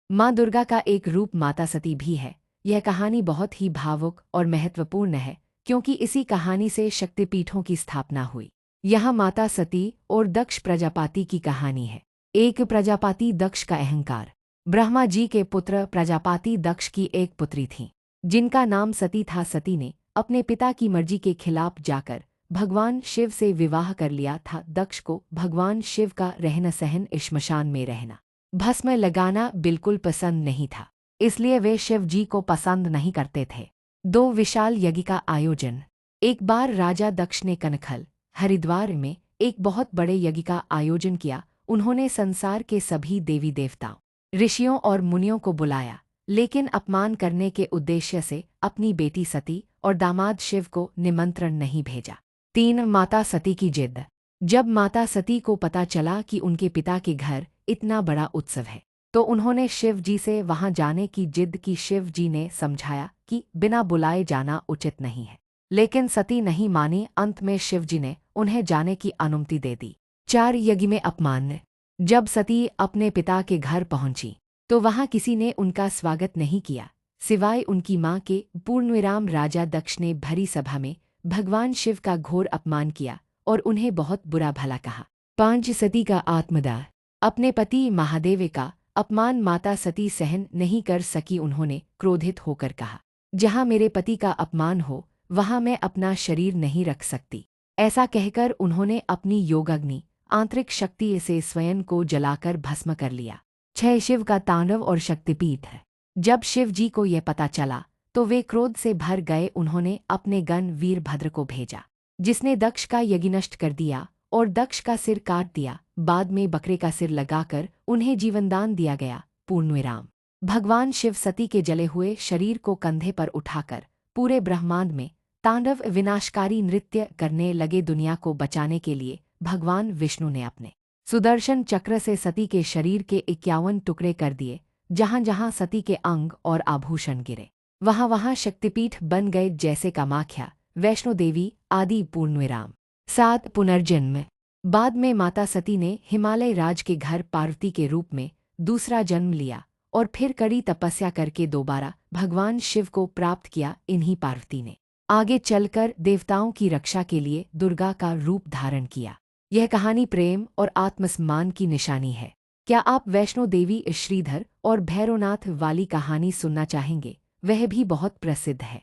माँ दुर्गा का एक रूप माता सती भी है। यह कहानी बहुत ही भावुक और महत्वपूर्ण है क्योंकि इसी कहानी से शक्तिपीठों की स्थापना हुई। यह माता सती और दक्ष प्रजापति की कहानी है। एक प्रजापति दक्ष का अहंकार। ब्रह्मा जी के पुत्र प्रजापति दक्ष की एक पुत्री थी जिनका नाम सती था। सती ने अपने पिता की मर्जी के खिलाफ जाकर भगवान शिव से विवाह कर लिया था। दक्ष को भगवान शिव का रहन सहन श्मशान में रहना, भस्म लगाना बिल्कुल पसंद नहीं था, इसलिए वे शिव जी को पसंद नहीं करते थे। दो विशाल यज्ञ का आयोजन। एक बार राजा दक्ष ने कनखल, हरिद्वार में एक बहुत बड़े यज्ञ का आयोजन किया। उन्होंने संसार के सभी देवी देवताओं, ऋषियों और मुनियों को बुलाया, लेकिन अपमान करने के उद्देश्य से अपनी बेटी सती और दामाद शिव को निमंत्रण नहीं भेजा। 3 माता सती की जिद। जब माता सती को पता चला कि उनके पिता के घर इतना बड़ा उत्सव है, तो उन्होंने शिव जी से वहां जाने की जिद की। शिव जी ने समझाया कि बिना बुलाए जाना उचित नहीं है, लेकिन सती नहीं मानी। अंत में शिव जी ने उन्हें जाने की अनुमति दे दी। 4 यज्ञ में अपमान। जब सती अपने पिता के घर पहुंची तो वहां किसी ने उनका स्वागत नहीं किया सिवाय उनकी मां के। पूर्णविराम राजा दक्ष ने भरी सभा में भगवान शिव का घोर अपमान किया और उन्हें बहुत बुरा भला कहा। 5 सती का आत्मदाह। अपने पति महादेव का अपमान माता सती सहन नहीं कर सकी। उन्होंने क्रोधित होकर कहा, जहां मेरे पति का अपमान हो वहां मैं अपना शरीर नहीं रख सकती। ऐसा कहकर उन्होंने अपनी योगाग्नि आंतरिक शक्ति से स्वयं को जलाकर भस्म कर लिया। 6 शिव का तांडव और शक्तिपीठ है। जब शिव जी को यह पता चला तो वे क्रोध से भर गए। उन्होंने अपने गण वीरभद्र को भेजा, जिसने दक्ष का यज्ञ नष्ट कर दिया और दक्ष का सिर काट दिया। बाद में बकरे का सिर लगाकर उन्हें जीवनदान दिया गया। पूर्णविराम। भगवान शिव सती के जले हुए शरीर को कंधे पर उठाकर पूरे ब्रह्मांड में तांडव विनाशकारी नृत्य करने लगे। दुनिया को बचाने के लिए भगवान विष्णु ने अपने सुदर्शन चक्र से सती के शरीर के 51 टुकड़े कर दिए। जहां जहां सती के अंग और आभूषण गिरे वहां वहां शक्तिपीठ बन गए, जैसे कामाख्या, वैष्णो देवी आदि। पूर्णविराम। 7 पुनर्जन्म। बाद में माता सती ने हिमालय राज के घर पार्वती के रूप में दूसरा जन्म लिया और फिर कड़ी तपस्या करके दोबारा भगवान शिव को प्राप्त किया। इन्हीं पार्वती ने आगे चलकर देवताओं की रक्षा के लिए दुर्गा का रूप धारण किया। यह कहानी प्रेम और आत्मसम्मान की निशानी है। क्या आप वैष्णो देवी, श्रीधर और भैरवनाथ वाली कहानी सुनना चाहेंगे? वह भी बहुत प्रसिद्ध है।